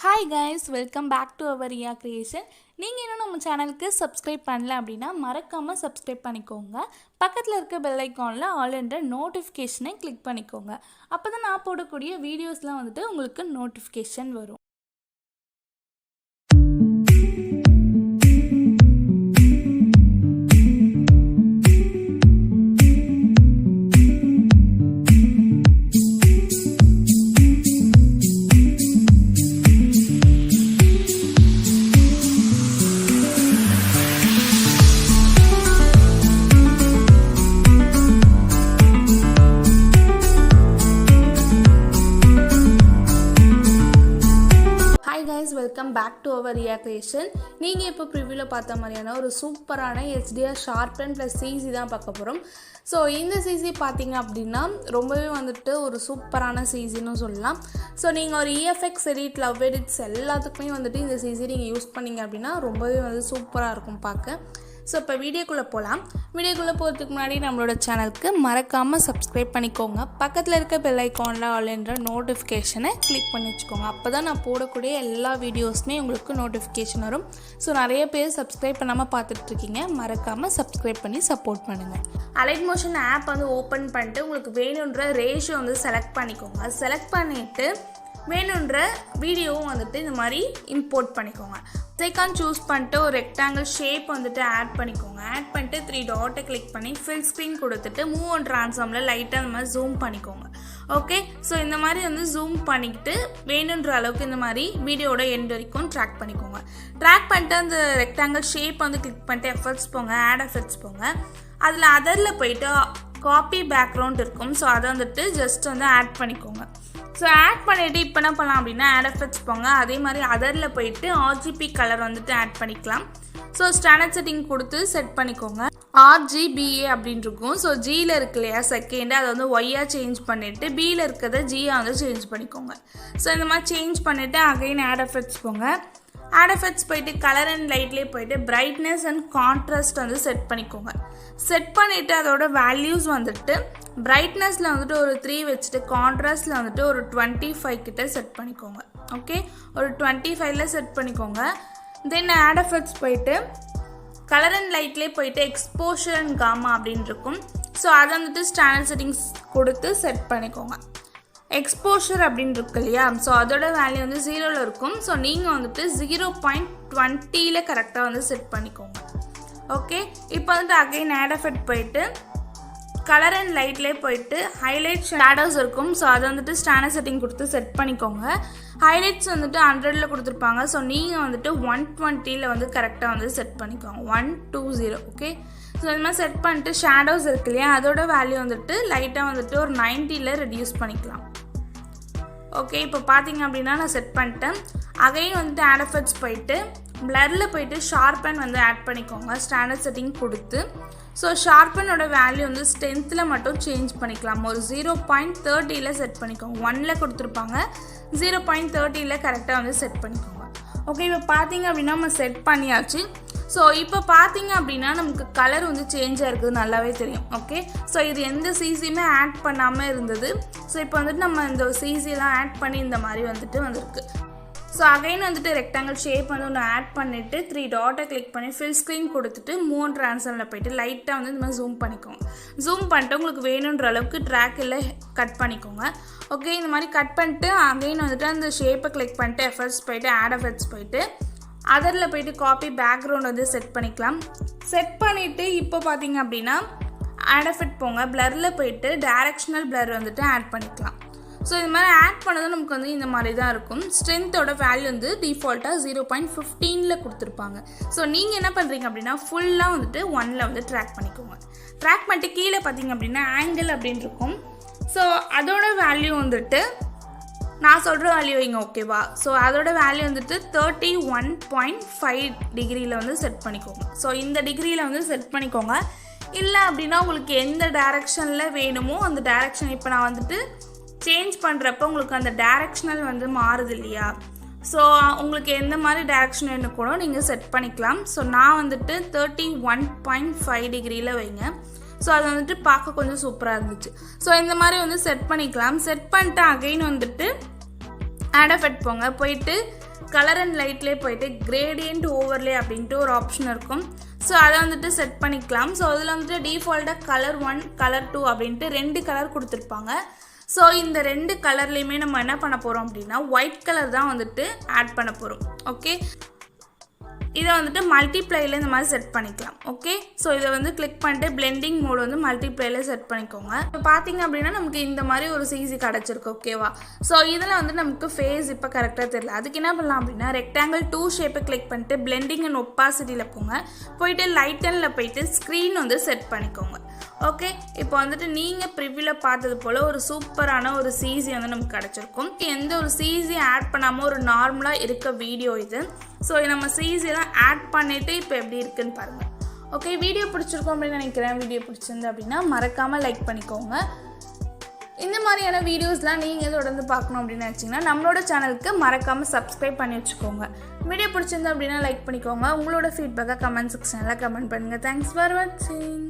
Hi guys, welcome back to our Riya Creation. நீங்க இன்னும் நம்ம சேனலுக்கு subscribe பண்ணல அப்படினா மறக்காம subscribe பண்ணிக்கோங்க. பக்கத்துல இருக்க bell iconல all என்ற notification-ஐ click பண்ணிக்கோங்க. அப்பதான் நான் போடக்கூடிய வீடியோஸ்லாம் உங்களுக்கு notification வரும். Welcome back to our Riya Creation. நீங்க இப்போ ப்ரிவியூல பார்த்த மாதிரியான ஒரு சூப்பரான HDR Sharpen plus CC தான் பார்க்க போறோம். சோ இந்த CC பாத்தீங்க அப்படினா ரொம்பவே ஒரு சூப்பரான CCன்னு சொல்லலாம். சோ நீங்க ஒரு EFX edit love edits எல்லாத்துக்குமே இந்த CC நீங்க யூஸ் பண்ணீங்க அப்படினா ரொம்பவே சூப்பரா இருக்கும் பார்க்க. சோ இப்போ வீடியோக்குள்ள போலாம். வீடியோக்குள்ள போறதுக்கு முன்னாடி நம்மளோட சேனலுக்கு மறக்காம subscribe பண்ணிக்கோங்க. பக்கத்துல இருக்க bell iconல all என்ற notification-ஐ click பண்ணி வச்சுக்கோங்க. அப்பதான் நான் போடக்கூடிய எல்லா வீடியோஸ்மே உங்களுக்கு notification வரும். சோ நிறைய பேர் subscribe பண்ணாம பார்த்துட்டு இருக்கீங்க. மறக்காம subscribe பண்ணி support பண்ணுங்க. alight motion app ஓபன் பண்ணிட்டு உங்களுக்கு வேணும்ன்ற ரேஷியோ செலக்ட் பண்ணிக்கோங்க. செலக்ட் பண்ணிட்டு வேணும்ன்ற வீடியோவும் இந்த மாதிரி இம்போர்ட் பண்ணிக்கோங்க. ஐகான் சூஸ் பண்ணிட்டு ஒரு ரெக்டாங்கிள் ஷேப் ஆட் பண்ணிக்கோங்க. ஆட் பண்ணிட்டு 3 டாட்டை கிளிக் பண்ணி ஃபில் ஸ்க்ரீன் கொடுத்துட்டு மூவ் அண்ட் ட்ரான்ஸ்ஃபார்ம்ல லைட்டாக இந்த மாதிரி ஜூம் பண்ணிக்கோங்க. ஓகே, ஸோ இந்த மாதிரி ஜூம் பண்ணிக்கிட்டு வேணுன்ற அளவுக்கு இந்த மாதிரி வீடியோட எண்ட் வரைக்கும் ட்ராக் பண்ணிக்கோங்க. ட்ராக் பண்ணிட்டு அந்த ரெக்டாங்கிள் ஷேப் கிளிக் பண்ணிட்டு எஃபெக்ட்ஸ் போங்க, ஆட் எஃபெக்ட்ஸ் போங்க. அதில் அதரில் போயிட்டு காப்பி பேக்ரவுண்ட் இருக்கும். ஸோ அதை ஜஸ்ட் ஆட் பண்ணிக்கோங்க. ஸோ ஆட் பண்ணிவிட்டு இப்போ என்ன பண்ணலாம் அப்படின்னா ஆட் எஃபெக்ட்ஸ் போங்க. அதே மாதிரி அதரில் போயிட்டு RGB கலர் ஆட் பண்ணிக்கலாம். ஸோ ஸ்டாண்டர்ட் செட்டிங் கொடுத்து செட் பண்ணிக்கோங்க. RGBA அப்படின்னு இருக்கும். ஸோ ஜியில் இருக்கு இல்லையா செகண்ட், அதை ஒய்யா சேஞ்ச் பண்ணிவிட்டு பியில் இருக்கிறத ஜியா சேஞ்ச் பண்ணிக்கோங்க. ஸோ இந்த மாதிரி சேஞ்ச் பண்ணிவிட்டு அகைன் ஆட் எஃபெக்ட்ஸ் போங்க. ஆட் எஃபெக்ட்ஸ் போயிட்டு கலர் அண்ட் லைட்லேயே போயிட்டு பிரைட்னஸ் அண்ட் கான்ட்ராஸ்ட் செட் பண்ணிக்கோங்க. செட் பண்ணிவிட்டு அதோட வேல்யூஸ் பிரைட்னஸில் ஒரு 3 வச்சுட்டு கான்ட்ராஸ்டில் ஒரு 25 கிட்ட செட் பண்ணிக்கோங்க. ஓகே, ஒரு 25ல செட் பண்ணிக்கோங்க. தென் ஆட் எஃபெக்ட்ஸ் போயிட்டு கலர் அண்ட் லைட்லேயே போயிட்டு எக்ஸ்போஷர் அண்ட் காமா அப்படின்னு இருக்கும். ஸோ அதை ஸ்டாண்டர்ட் செட்டிங்ஸ் கொடுத்து செட் பண்ணிக்கோங்க. எக்ஸ்போஷர் அப்படின்னு இருக்கு இல்லையா, ஸோ அதோட வேல்யூ 0ல் இருக்கும். ஸோ நீங்கள் 0.20ல் கரெக்டாக செட் பண்ணிக்கோங்க. ஓகே, இப்போ அகைன் ஆட் எஃபெக்ட் போயிட்டு கலர் அண்ட் லைட்லேயே போயிட்டு ஹைலைட் ஷேடோஸ் இருக்கும். ஸோ அதை ஸ்டாண்டர்ட் செட்டிங் கொடுத்து செட் பண்ணிக்கோங்க. ஹைலைட்ஸ் 100ல் கொடுத்துருப்பாங்க. ஸோ நீங்கள் 120ல் கரெக்டாக செட் பண்ணிக்கோங்க. 120. ஓகே, ஸோ இந்த மாதிரி செட் பண்ணிட்டு ஷேடோஸ் இருக்கு இல்லையா, அதோட வேல்யூ லைட்டாக ஒரு 90ல் ரெடியூஸ் பண்ணிக்கலாம். ஓகே, இப்போ பார்த்தீங்க அப்படின்னா நான் செட் பண்ணிட்டேன். அகைன் ஆட் எஃபெக்ட்ஸ் போயிட்டு பிளரில் போயிட்டு ஷார்பன் ஆட் பண்ணிக்கோங்க ஸ்டாண்டர்ட் செட்டிங் கொடுத்து. ஸோ ஷார்பனோட வேல்யூ ஸ்ட்ரென்த்தில் மட்டும் சேஞ்ச் பண்ணிக்கலாம். ஒரு 0.30ல் செட் பண்ணிக்கோங்க. 1ல் கொடுத்துருப்பாங்க, 0.30ல் கரெக்டாக செட் பண்ணிக்கோங்க. ஓகே, இப்போ பார்த்தீங்க அப்படின்னா நம்ம செட் பண்ணியாச்சு. ஸோ இப்போ பார்த்தீங்க அப்படின்னா நமக்கு கலர் சேஞ்ச் ஆகிருக்குது நல்லாவே தெரியும். ஓகே, ஸோ இது எந்த சிசியுமே ஆட் பண்ணாமல் இருந்தது. ஸோ இப்போ நம்ம இந்த சிசியெல்லாம் ஆட் பண்ணி இந்த மாதிரி வந்திருக்கு. ஸோ அகைன் ரெக்டாங்கிள் ஷேப் ஒன்று ஆட் பண்ணிவிட்டு 3 டாட்டை கிளிக் பண்ணி ஃபில் ஸ்க்ரீன் கொடுத்துட்டு மூவ் அண்ட் ட்ரான்ஸ்ஃபார்மில் போயிட்டு லைட்டாக இந்த மாதிரி ஜூம் பண்ணிக்கோங்க. ஜூம் பண்ணிட்டு உங்களுக்கு வேணுன்ற அளவுக்கு ட்ராக் இல்லை கட் பண்ணிக்கோங்க. ஓகே, இந்த மாதிரி கட் பண்ணிட்டு அகைன் அந்த ஷேப்பை கிளிக் பண்ணிட்டு எஃபெக்ட்ஸ் போயிட்டு ஆட் எஃபெக்ட்ஸ் போயிட்டு அதரில் போயிட்டு காப்பி பேக்ரவுண்ட் செட் பண்ணிக்கலாம். செட் பண்ணிவிட்டு இப்போ பார்த்தீங்க அப்படின்னா ஆட் எஃபெக்ட் போங்க. பிளரில் போயிட்டு டைரக்ஷனல் பிளர் ஆட் பண்ணிக்கலாம். ஸோ இது மாதிரி ஆட் பண்ணதும் நமக்கு இந்த மாதிரி தான் இருக்கும். ஸ்ட்ரென்த்தோட வேல்யூ டிஃபால்ட்டாக 0.15ல் கொடுத்துருப்பாங்க. ஸோ நீங்கள் என்ன பண்ணுறீங்க அப்படின்னா ஃபுல்லாக 1ல் ட்ராக் பண்ணிக்கோங்க. ட்ராக் பண்ணிட்டு கீழே பார்த்தீங்க அப்படின்னா ஆங்கிள் அப்படின்னு இருக்கும். ஸோ அதோட வேல்யூ நான் சொல்கிற வேல்யூ வைங்க. ஓகேவா, ஸோ அதோட வேல்யூ 31.5 டிகிரியில் செட் பண்ணிக்கோங்க. ஸோ இந்த டிகிரியில் செட் பண்ணிக்கோங்க. இல்லை அப்படின்னா உங்களுக்கு எந்த டைரக்ஷனில் வேணுமோ அந்த டைரக்ஷன் இப்போ நான் சேஞ்ச் பண்ணுறப்போ உங்களுக்கு அந்த டைரக்ஷனல் மாறுது இல்லையா, ஸோ உங்களுக்கு எந்த மாதிரி டைரக்ஷன் வேணும் கூட நீங்கள் செட் பண்ணிக்கலாம். ஸோ நான் 31.5 டிகிரியில் வைங்க. ஸோ அது பார்க்க கொஞ்சம் சூப்பராக இருந்துச்சு. ஸோ இந்த மாதிரி செட் பண்ணிக்கலாம். செட் பண்ணிட்டு அகைன் ஆட் எஃபெக்ட் போங்க. போயிட்டு கலர் அண்ட் லைட்லேயே போயிட்டு கிரேடியன்ட் ஓவர்லே அப்படின்ட்டு ஒரு ஆப்ஷன் இருக்கும். ஸோ அதை வந்துட்டு செட் பண்ணிக்கலாம். ஸோ அதில் வந்துட்டு டிஃபால்ட்டாக கலர் 1 கலர் 2 அப்படின்ட்டு 2 கலர் கொடுத்துருப்பாங்க. ஸோ இந்த 2 கலர்லேயுமே நம்ம என்ன பண்ண போகிறோம் அப்படின்னா ஒயிட் கலர் தான் வந்துட்டு ஆட் பண்ண போகிறோம். ஓகே, இதை வந்துட்டு மல்டிப்ளைல இந்த மாதிரி செட் பண்ணிக்கலாம். ஓகே, ஸோ இதை வந்து கிளிக் பண்ணிட்டு பிளெண்டிங் மோட் வந்து மல்டிப்ளைல செட் பண்ணிக்கோங்க. இப்போ பார்த்தீங்க அப்படின்னா நமக்கு இந்த மாதிரி ஒரு சிசி கிடச்சிருக்கு. ஓகேவா, ஸோ இதில் வந்து நமக்கு ஃபேஸ் இப்போ கரெக்டாக தெரியல. அதுக்கு என்ன பண்ணலாம் அப்படின்னா ரெக்டாங்கிள் 2 ஷேப்பை கிளிக் பண்ணிட்டு பிளெண்டிங் அண்ட் ஒப்பாசிட்டியில் போயிட்டு லைட்டனில் போயிட்டு ஸ்க்ரீன் வந்து செட் பண்ணிக்கோங்க. ஓகே, இப்போ வந்துட்டு நீங்கள் ப்ரிவியூவில் பார்த்தது போல் ஒரு சூப்பரான ஒரு சிசி வந்து நமக்கு கிடச்சிருக்கும். எந்த ஒரு சிசி ஆட் பண்ணாமல் ஒரு நார்மலாக இருக்க வீடியோ இது. ஸோ நம்ம சிசிலாம் ஆட் பண்ணிவிட்டு இப்போ எப்படி இருக்குன்னு பாருங்கள். ஓகே, வீடியோ பிடிச்சிருக்கோம் அப்படின்னு நினைக்கிறேன். வீடியோ பிடிச்சிருந்து அப்படின்னா மறக்காமல் லைக் பண்ணிக்கோங்க. இந்த மாதிரியான வீடியோஸ்லாம் நீங்கள் தொடர்ந்து பார்க்கணும் அப்படின்னு நினச்சிங்கன்னா நம்மளோட சேனலுக்கு மறக்காமல் சப்ஸ்கிரைப் பண்ணி வச்சுக்கோங்க. வீடியோ பிடிச்சிருந்து அப்படின்னா லைக் பண்ணிக்கோங்க. உங்களோட ஃபீட்பேக்கை கமெண்ட் செக்ஷனில் கமெண்ட் பண்ணுங்கள். தேங்க்ஸ் ஃபார் வாட்சிங்.